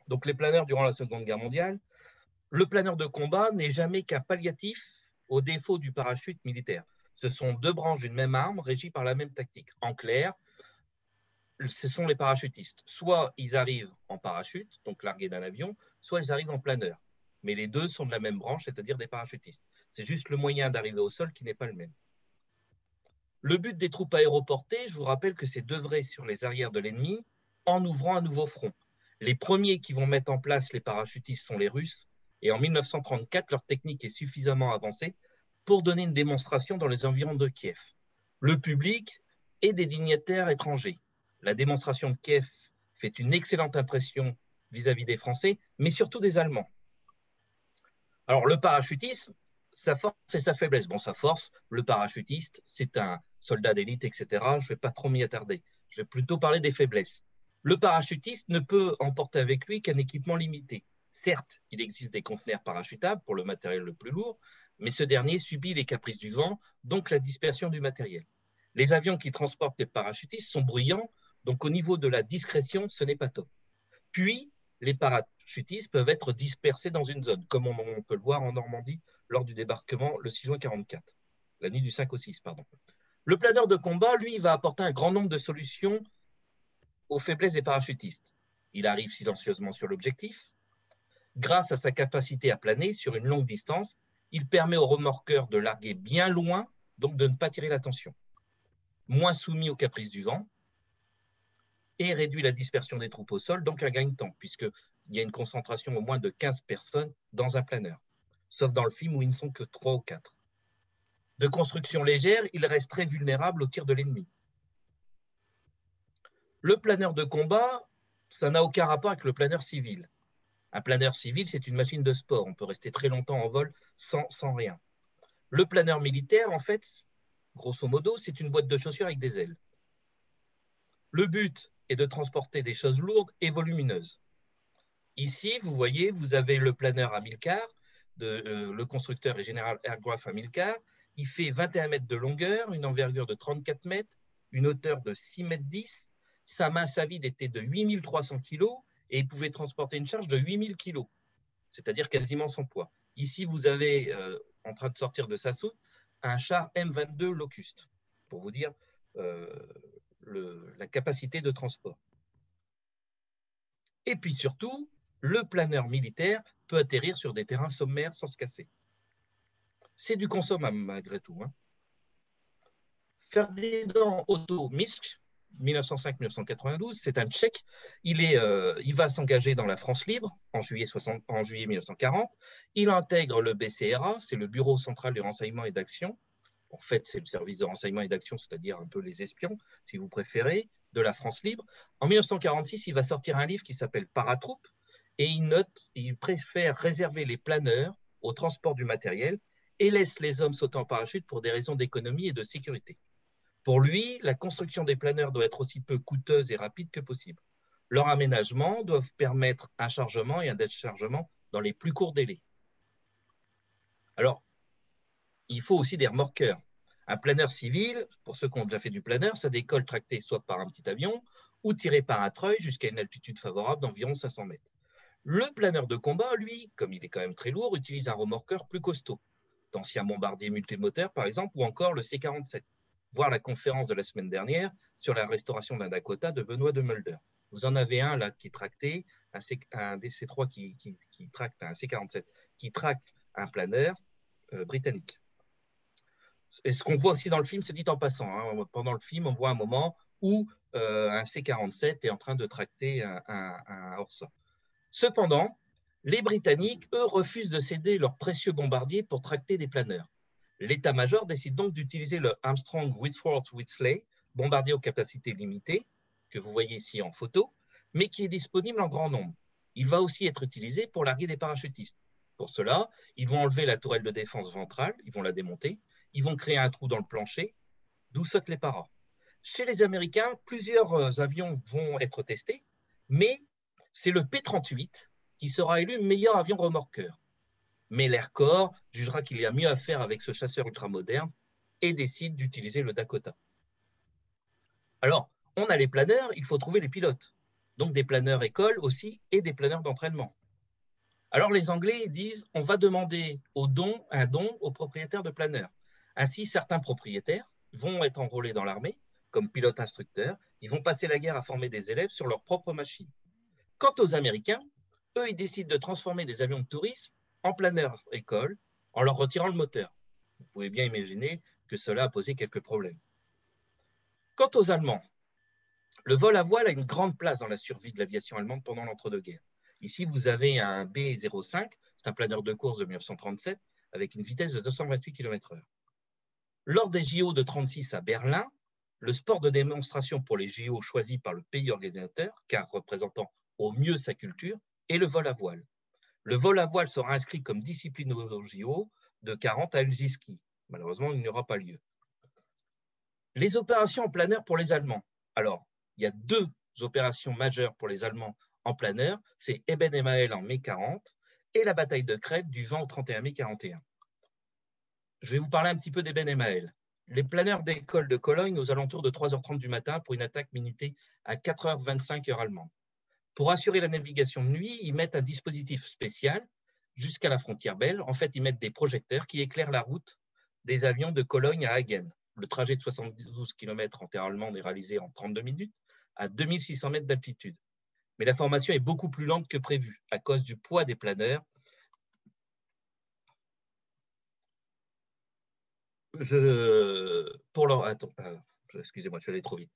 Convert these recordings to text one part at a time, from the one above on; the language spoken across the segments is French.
Donc les planeurs durant la Seconde Guerre mondiale, le planeur de combat n'est jamais qu'un palliatif au défaut du parachute militaire. Ce sont deux branches d'une même arme régies par la même tactique. En clair, ce sont les parachutistes. Soit ils arrivent en parachute, donc largués d'un avion, soit ils arrivent en planeur. Mais les deux sont de la même branche, c'est-à-dire des parachutistes. C'est juste le moyen d'arriver au sol qui n'est pas le même. Le but des troupes aéroportées, je vous rappelle que c'est d'œuvrer sur les arrières de l'ennemi en ouvrant un nouveau front. Les premiers qui vont mettre en place les parachutistes sont les Russes, et en 1934, leur technique est suffisamment avancée pour donner une démonstration dans les environs de Kiev. Le public et des dignitaires étrangers. La démonstration de Kiev fait une excellente impression vis-à-vis des Français, mais surtout des Allemands. Alors, le parachutisme, sa force et sa faiblesse. Bon, sa force, le parachutiste, c'est un soldat d'élite, etc. Je ne vais pas trop m'y attarder. Je vais plutôt parler des faiblesses. Le parachutiste ne peut emporter avec lui qu'un équipement limité. Certes, il existe des conteneurs parachutables pour le matériel le plus lourd, mais ce dernier subit les caprices du vent, donc la dispersion du matériel. Les avions qui transportent les parachutistes sont bruyants, donc au niveau de la discrétion, ce n'est pas top. Puis, les parachutistes peuvent être dispersés dans une zone, comme on peut le voir en Normandie lors du débarquement le 6 juin 1944, la nuit du 5 au 6, pardon. Le planeur de combat, lui, va apporter un grand nombre de solutions aux faiblesses des parachutistes. Il arrive silencieusement sur l'objectif. Grâce à sa capacité à planer sur une longue distance, il permet aux remorqueurs de larguer bien loin, donc de ne pas tirer l'attention. Moins soumis aux caprices du vent, et réduit la dispersion des troupes au sol, donc un gain de temps, puisqu'il y a une concentration au moins de 15 personnes dans un planeur, sauf dans le film où ils ne sont que 3 ou 4. De construction légère, il reste très vulnérable au tir de l'ennemi. Le planeur de combat, ça n'a aucun rapport avec le planeur civil. Un planeur civil, c'est une machine de sport. On peut rester très longtemps en vol sans rien. Le planeur militaire, en fait, grosso modo, c'est une boîte de chaussures avec des ailes. Le but est de transporter des choses lourdes et volumineuses. Ici, vous voyez, vous avez le planeur Amilcar, le constructeur est General Aircraft Amilcar. Il fait 21 mètres de longueur, une envergure de 34 mètres, une hauteur de 6 mètres 10. Sa masse à vide était de 8300 kg et il pouvait transporter une charge de 8000 kg, c'est-à-dire quasiment son poids. Ici, vous avez, en train de sortir de sa soute, un char M22 Locust, pour vous dire la capacité de transport. Et puis surtout, le planeur militaire peut atterrir sur des terrains sommaires sans se casser. C'est du consommable malgré tout. Ferdinand Otto Misch, 1905-1992, c'est un Tchèque. Il va s'engager dans la France libre en juillet 1940. Il intègre le BCRA, c'est le Bureau central du renseignement et d'action. En fait, c'est le service de renseignement et d'action, c'est-à-dire un peu les espions, si vous préférez, de la France libre. En 1946, il va sortir un livre qui s'appelle Paratroupes, et il préfère réserver les planeurs au transport du matériel et laisse les hommes sauter en parachute pour des raisons d'économie et de sécurité. Pour lui, la construction des planeurs doit être aussi peu coûteuse et rapide que possible. Leur aménagement doit permettre un chargement et un déchargement dans les plus courts délais. Alors, il faut aussi des remorqueurs. Un planeur civil, pour ceux qui ont déjà fait du planeur, ça décolle tracté soit par un petit avion ou tiré par un treuil jusqu'à une altitude favorable d'environ 500 mètres. Le planeur de combat, lui, comme il est quand même très lourd, utilise un remorqueur plus costaud, d'anciens bombardiers multimoteurs par exemple, ou encore le C-47. Voir la conférence de la semaine dernière sur la restauration d'un Dakota de Benoît de Mulder. Vous en avez un là qui est tracté, un DC-3 qui tracte un C-47, qui tracte un planeur britannique. Et ce qu'on voit aussi dans le film, c'est dit en passant. Pendant le film, on voit un moment où un C-47 est en train de tracter un Horsa. Cependant, les Britanniques, eux, refusent de céder leurs précieux bombardiers pour tracter des planeurs. L'état-major décide donc d'utiliser le Armstrong Whitworth Whitsley, bombardier aux capacités limitées, que vous voyez ici en photo, mais qui est disponible en grand nombre. Il va aussi être utilisé pour larguer des parachutistes. Pour cela, ils vont enlever la tourelle de défense ventrale, ils vont la démonter, ils vont créer un trou dans le plancher, d'où sautent les paras. Chez les Américains, plusieurs avions vont être testés, mais c'est le P-38 qui sera élu meilleur avion remorqueur. Mais l'Air Corps jugera qu'il y a mieux à faire avec ce chasseur ultramoderne et décide d'utiliser le Dakota. Alors, on a les planeurs, il faut trouver les pilotes. Donc des planeurs écoles aussi et des planeurs d'entraînement. Alors les Anglais disent on va demander un don aux propriétaires de planeurs. Ainsi, certains propriétaires vont être enrôlés dans l'armée comme pilotes instructeurs. Ils vont passer la guerre à former des élèves sur leurs propres machines. Quant aux Américains, eux, ils décident de transformer des avions de tourisme en planeurs écoles en leur retirant le moteur. Vous pouvez bien imaginer que cela a posé quelques problèmes. Quant aux Allemands, le vol à voile a une grande place dans la survie de l'aviation allemande pendant l'entre-deux-guerres. Ici, vous avez un B-05, c'est un planeur de course de 1937, avec une vitesse de 228 km/h. Lors des JO de 1936 à Berlin, le sport de démonstration pour les JO choisi par le pays organisateur, car représentant au mieux sa culture, est le vol à voile. Le vol à voile sera inscrit comme discipline aux JO de 40 à Helsinki. Malheureusement, il n'y aura pas lieu. Les opérations en planeur pour les Allemands. Alors, il y a deux opérations majeures pour les Allemands en planeur, c'est Eben Emael en mai 40 et la bataille de Crète du 20 au 31 mai 41. Je vais vous parler un petit peu d'Eben Emael. Les planeurs d'école de Cologne aux alentours de 3h30 du matin pour une attaque minutée à 4h25 heure allemande. Pour assurer la navigation de nuit, ils mettent un dispositif spécial jusqu'à la frontière belge. En fait, ils mettent des projecteurs qui éclairent la route des avions de Cologne à Hagen. Le trajet de 72 km en terre allemande est réalisé en 32 minutes à 2600 mètres d'altitude. Mais la formation est beaucoup plus lente que prévu à cause du poids des planeurs. Excusez-moi, je suis allé trop vite.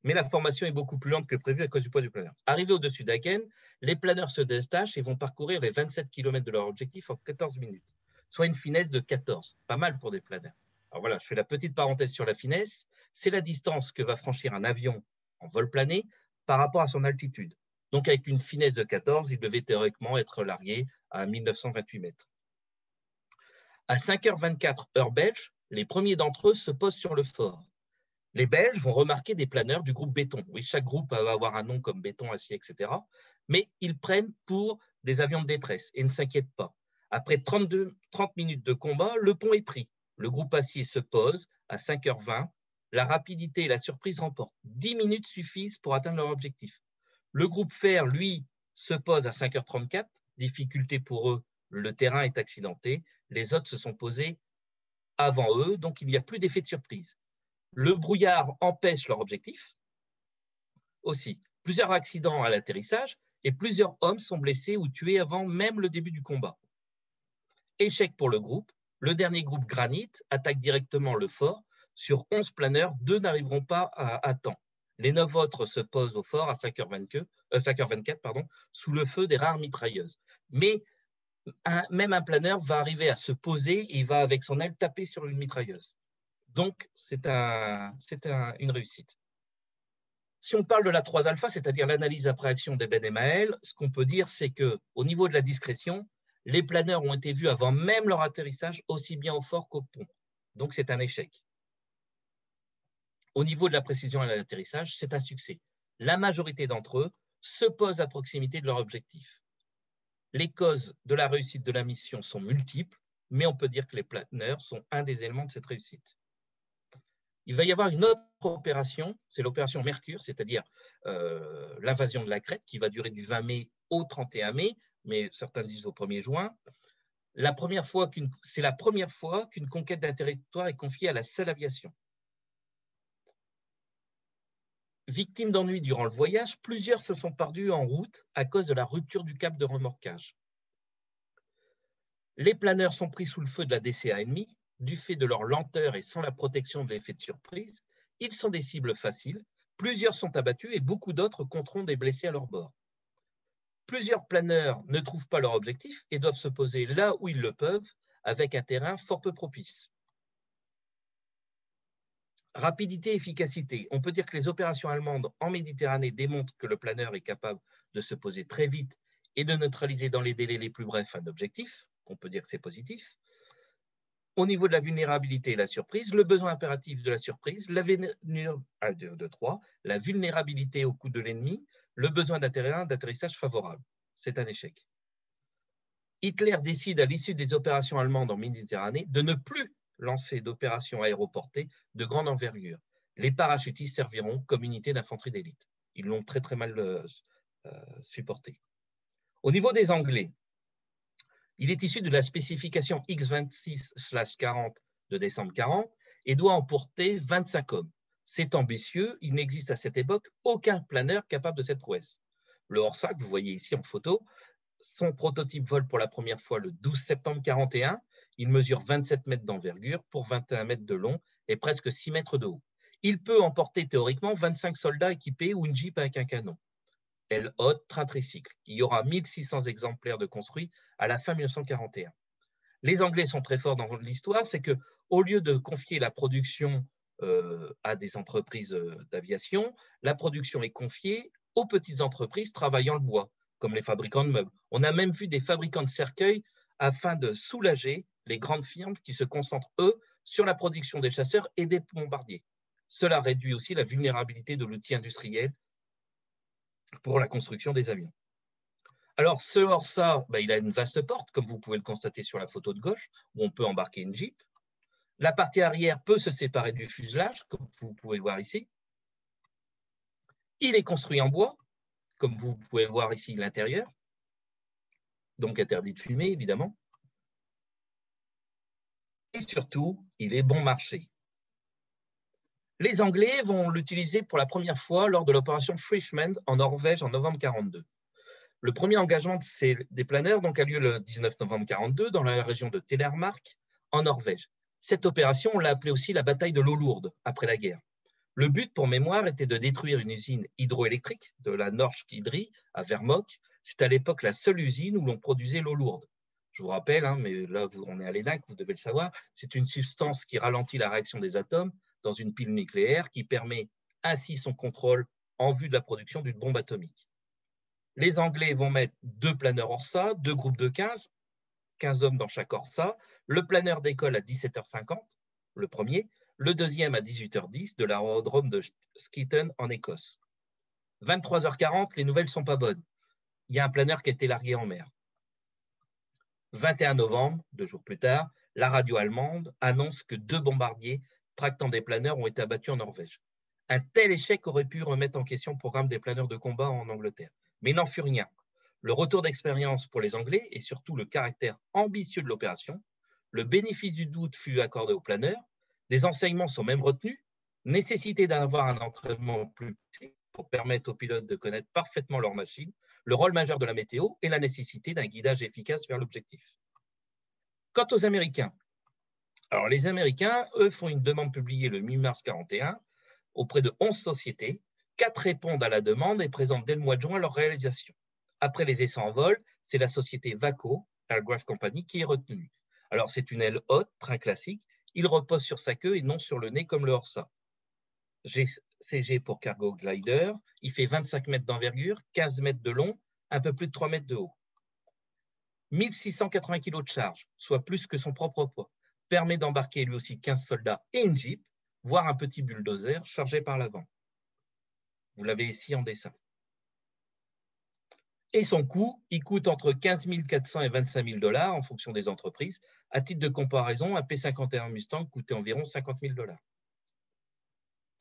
Mais la formation est beaucoup plus lente que prévu à cause du poids du planeur. Arrivés au-dessus d'Hagen, les planeurs se détachent et vont parcourir les 27 km de leur objectif en 14 minutes, soit une finesse de 14, pas mal pour des planeurs. Alors voilà, je fais la petite parenthèse sur la finesse. C'est la distance que va franchir un avion en vol plané par rapport à son altitude. Donc avec une finesse de 14, il devait théoriquement être largué à 1928 mètres. À 5h24 heure belge, les premiers d'entre eux se posent sur le fort. Les Belges vont remarquer des planeurs du groupe Béton. Oui, chaque groupe va avoir un nom comme Béton, Acier, etc. Mais ils prennent pour des avions de détresse et ne s'inquiètent pas. Après 30 minutes de combat, le pont est pris. Le groupe Acier se pose à 5h20. La rapidité et la surprise remportent. 10 minutes suffisent pour atteindre leur objectif. Le groupe Fer, lui, se pose à 5h34. Difficulté pour eux, le terrain est accidenté. Les autres se sont posés avant eux, donc il n'y a plus d'effet de surprise. Le brouillard empêche leur objectif aussi. Plusieurs accidents à l'atterrissage et plusieurs hommes sont blessés ou tués avant même le début du combat. Échec pour le groupe. Le dernier groupe Granit attaque directement le fort. Sur 11 planeurs, 2 n'arriveront pas à temps. Les 9 autres se posent au fort à 5h24 sous le feu des rares mitrailleuses. Mais même un planeur va arriver à se poser et il va avec son aile taper sur une mitrailleuse. Donc, c'est une réussite. Si on parle de la 3 alpha, c'est-à-dire l'analyse après action d'Eben Emael, ce qu'on peut dire, c'est qu'au niveau de la discrétion, les planeurs ont été vus avant même leur atterrissage, aussi bien au fort qu'au pont. Donc, c'est un échec. Au niveau de la précision à l'atterrissage, c'est un succès. La majorité d'entre eux se posent à proximité de leur objectif. Les causes de la réussite de la mission sont multiples, mais on peut dire que les planeurs sont un des éléments de cette réussite. Il va y avoir une autre opération, c'est l'opération Mercure, c'est-à-dire l'invasion de la Crète, qui va durer du 20 mai au 31 mai, mais certains disent au 1er juin. C'est la première fois qu'une conquête d'un territoire est confiée à la seule aviation. Victimes d'ennuis durant le voyage, plusieurs se sont perdus en route à cause de la rupture du câble de remorquage. Les planeurs sont pris sous le feu de la DCA ennemie, du fait de leur lenteur et sans la protection de l'effet de surprise. Ils sont des cibles faciles, plusieurs sont abattus et beaucoup d'autres compteront des blessés à leur bord. Plusieurs planeurs ne trouvent pas leur objectif et doivent se poser là où ils le peuvent, avec un terrain fort peu propice. Rapidité et efficacité. On peut dire que les opérations allemandes en Méditerranée démontrent que le planeur est capable de se poser très vite et de neutraliser dans les délais les plus brefs un objectif. On peut dire que c'est positif. Au niveau de la vulnérabilité et la surprise, le besoin impératif de la surprise, la vulnérabilité au coup de l'ennemi, le besoin d'un terrain d'atterrissage favorable. C'est un échec. Hitler décide à l'issue des opérations allemandes en Méditerranée de ne plus lancer d'opérations aéroportées de grande envergure. Les parachutistes serviront comme unité d'infanterie d'élite. Ils l'ont très mal supporter. Au niveau des Anglais, il est issu de la spécification X26/40 de décembre 40 et doit emporter 25 hommes. C'est ambitieux, il n'existe à cette époque aucun planeur capable de cette prouesse. Le Horsa, que vous voyez ici en photo, son prototype vole pour la première fois le 12 septembre 41. Il mesure 27 mètres d'envergure pour 21 mètres de long et presque 6 mètres de haut. Il peut emporter théoriquement 25 soldats équipés ou une Jeep avec un canon. Aile haute, train tricycle. Il y aura 1600 exemplaires de construits à la fin 1941. Les Anglais sont très forts dans l'histoire, c'est qu'au lieu de confier la production à des entreprises d'aviation, la production est confiée aux petites entreprises travaillant le bois, comme les fabricants de meubles. On a même vu des fabricants de cercueils afin de soulager les grandes firmes qui se concentrent, eux, sur la production des chasseurs et des bombardiers. Cela réduit aussi la vulnérabilité de l'outil industriel pour la construction des avions. Alors, ce Horsa, il a une vaste porte, comme vous pouvez le constater sur la photo de gauche, où on peut embarquer une Jeep. La partie arrière peut se séparer du fuselage, comme vous pouvez le voir ici. Il est construit en bois, comme vous pouvez voir ici l'intérieur, donc interdit de fumer, évidemment. Et surtout, il est bon marché. Les Anglais vont l'utiliser pour la première fois lors de l'opération Frishman en Norvège en novembre 1942. Le premier engagement des planeurs donc, a lieu le 19 novembre 1942 dans la région de Telemark, en Norvège. Cette opération, on l'a appelée aussi la bataille de l'eau lourde après la guerre. Le but, pour mémoire, était de détruire une usine hydroélectrique de la Norsk Hydro à Vemork. C'est à l'époque la seule usine où l'on produisait l'eau lourde. Je vous rappelle, mais là, on est à l'ENAC, vous devez le savoir, c'est une substance qui ralentit la réaction des atomes dans une pile nucléaire qui permet ainsi son contrôle en vue de la production d'une bombe atomique. Les Anglais vont mettre 2 planeurs Horsa, 2 groupes de 15 hommes dans chaque Horsa. Le planeur décolle à 17h50, le premier, le deuxième à 18h10 de l'aérodrome de Skitten en Écosse. 23h40, les nouvelles ne sont pas bonnes. Il y a un planeur qui a été largué en mer. 21 novembre, 2 jours plus tard, la radio allemande annonce que 2 bombardiers tractant des planeurs ont été abattus en Norvège. Un tel échec aurait pu remettre en question le programme des planeurs de combat en Angleterre. Mais il n'en fut rien. Le retour d'expérience pour les Anglais et surtout le caractère ambitieux de l'opération, le bénéfice du doute fut accordé aux planeurs, des enseignements sont même retenus, nécessité d'avoir un entraînement plus poussé pour permettre aux pilotes de connaître parfaitement leur machine, le rôle majeur de la météo et la nécessité d'un guidage efficace vers l'objectif. Quant aux Américains, alors les Américains, eux, font une demande publiée le 8 mars 1941 auprès de 11 sociétés. 4 répondent à la demande et présentent dès le mois de juin leur réalisation. Après les essais en vol, c'est la société Vaco, Aircraft Company, qui est retenue. Alors c'est une aile haute, train classique, il repose sur sa queue et non sur le nez comme le Horsa. CG pour Cargo Glider, il fait 25 mètres d'envergure, 15 mètres de long, un peu plus de 3 mètres de haut. 1680 kg de charge, soit plus que son propre poids, permet d'embarquer lui aussi 15 soldats et une Jeep, voire un petit bulldozer chargé par l'avant. Vous l'avez ici en dessin. Et son coût, il coûte entre 15 400 et 25 000 $ en fonction des entreprises. À titre de comparaison, un P-51 Mustang coûtait environ 50 000 $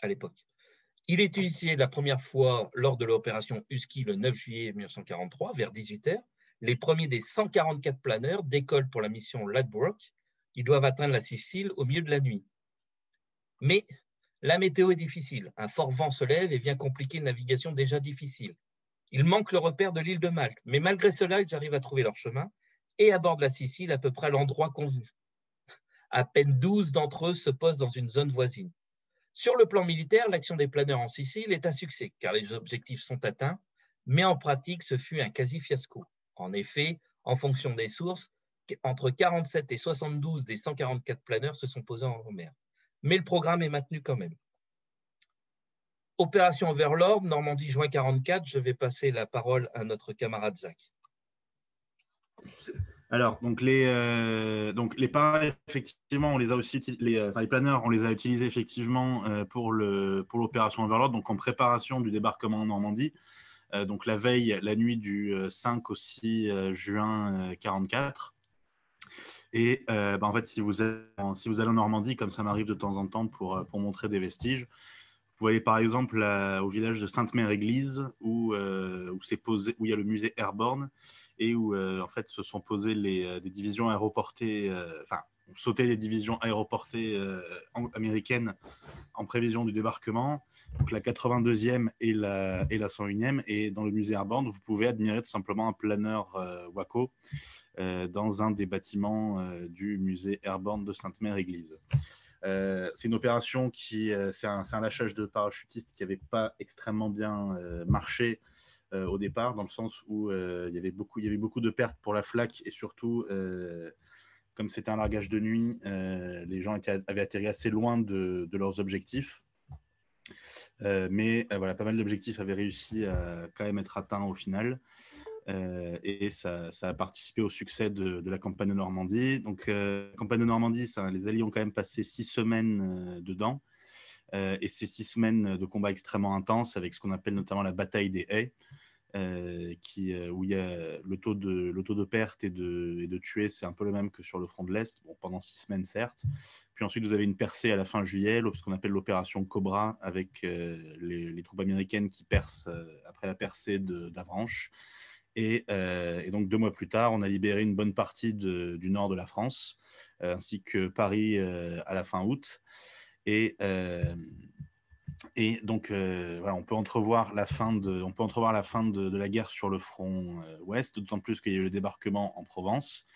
à l'époque. Il est utilisé la première fois lors de l'opération Husky le 9 juillet 1943, vers 18h. Les premiers des 144 planeurs décollent pour la mission Ladbroke. Ils doivent atteindre la Sicile au milieu de la nuit. Mais la météo est difficile. Un fort vent se lève et vient compliquer une navigation déjà difficile. Il manque le repère de l'île de Malte, mais malgré cela, ils arrivent à trouver leur chemin et abordent la Sicile à peu près à l'endroit convenu. À peine 12 d'entre eux se posent dans une zone voisine. Sur le plan militaire, l'action des planeurs en Sicile est un succès, car les objectifs sont atteints, mais en pratique, ce fut un quasi-fiasco. En effet, en fonction des sources, entre 47 et 72 des 144 planeurs se sont posés en mer. Mais le programme est maintenu quand même. Opération Overlord, Normandie, juin 1944, je vais passer la parole à notre camarade Zach. Alors, donc les paras, effectivement, on les a aussi, les planeurs, on les a utilisés effectivement pour l'opération Overlord, donc en préparation du débarquement en Normandie. Donc la veille, la nuit du 5 au 6 juin 1944. Et en fait, si vous allez en Normandie, comme ça m'arrive de temps en temps pour montrer des vestiges, pouvez aller par exemple au village de Sainte-Mère-Église où il y a le musée Airborne et où en fait se sont posées des divisions aéroportées, ont sauté des divisions aéroportées américaines en prévision du débarquement, donc la 82e et la 101e. Et dans le musée Airborne, vous pouvez admirer tout simplement un planeur Waco dans un des bâtiments du musée Airborne de Sainte-Mère-Église. C'est une opération c'est un lâchage de parachutistes qui n'avait pas extrêmement bien marché au départ, dans le sens où il y avait beaucoup de pertes pour la FLAC et surtout, comme c'était un largage de nuit, les gens avaient atterri assez loin de leurs objectifs. Mais voilà, pas mal d'objectifs avaient réussi à quand même être atteints au final. Et ça a participé au succès de la campagne de Normandie. Donc, campagne de Normandie, les Alliés ont quand même passé 6 semaines dedans. Et ces 6 semaines de combats extrêmement intenses, avec ce qu'on appelle notamment la bataille des haies, où il y a le taux de perte et de tués, c'est un peu le même que sur le front de l'Est, bon, pendant 6 semaines certes. Puis ensuite, vous avez une percée à la fin juillet, ce qu'on appelle l'opération Cobra, avec les troupes américaines qui percent après la percée d'Avranches. Et donc 2 mois plus tard, on a libéré une bonne partie du nord de la France, ainsi que Paris à la fin août. Et donc, voilà, on peut entrevoir la fin de la guerre sur le front ouest, d'autant plus qu'il y a eu le débarquement en Provence.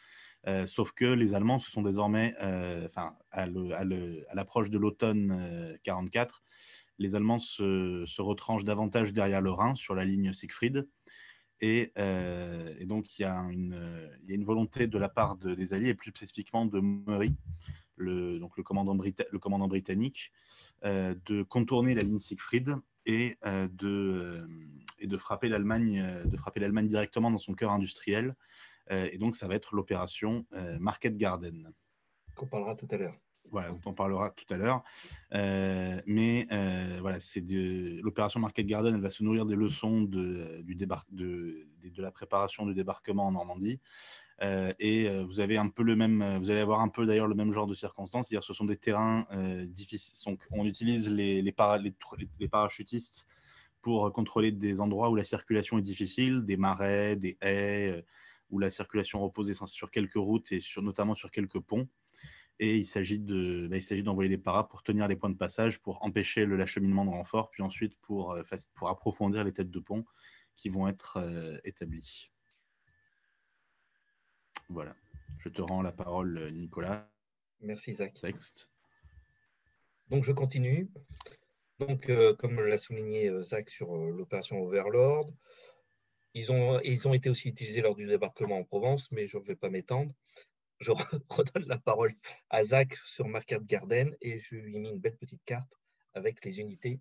Sauf que les Allemands se sont désormais, à l'approche de l'automne 44, les Allemands se retranchent davantage derrière le Rhin sur la ligne Siegfried. Et donc, il y a une volonté de la part des Alliés, et plus spécifiquement de Maury, le commandant britannique, de contourner la ligne Siegfried et de frapper l'Allemagne directement dans son cœur industriel. Et donc, ça va être l'opération Market Garden. Qu'on parlera tout à l'heure. Voilà, dont on parlera tout à l'heure. Mais voilà, l'opération Market Garden, elle va se nourrir des leçons de la préparation du débarquement en Normandie. Et vous allez avoir un peu d'ailleurs le même genre de circonstances, c'est-à-dire ce sont des terrains difficiles. On utilise les parachutistes pour contrôler des endroits où la circulation est difficile, des marais, des haies, où la circulation repose sur quelques routes et notamment sur quelques ponts. Et il s'agit d'envoyer des paras pour tenir les points de passage, pour empêcher l'acheminement de renforts, puis ensuite pour approfondir les têtes de pont qui vont être établies. Voilà. Je te rends la parole, Nicolas. Merci, Zach. Texte. Donc, je continue. Donc, comme l'a souligné Zach sur l'opération Overlord, ils ont été aussi utilisés lors du débarquement en Provence, mais je ne vais pas m'étendre. Je redonne la parole à Zach sur Market Garden et je lui ai mis une belle petite carte avec les unités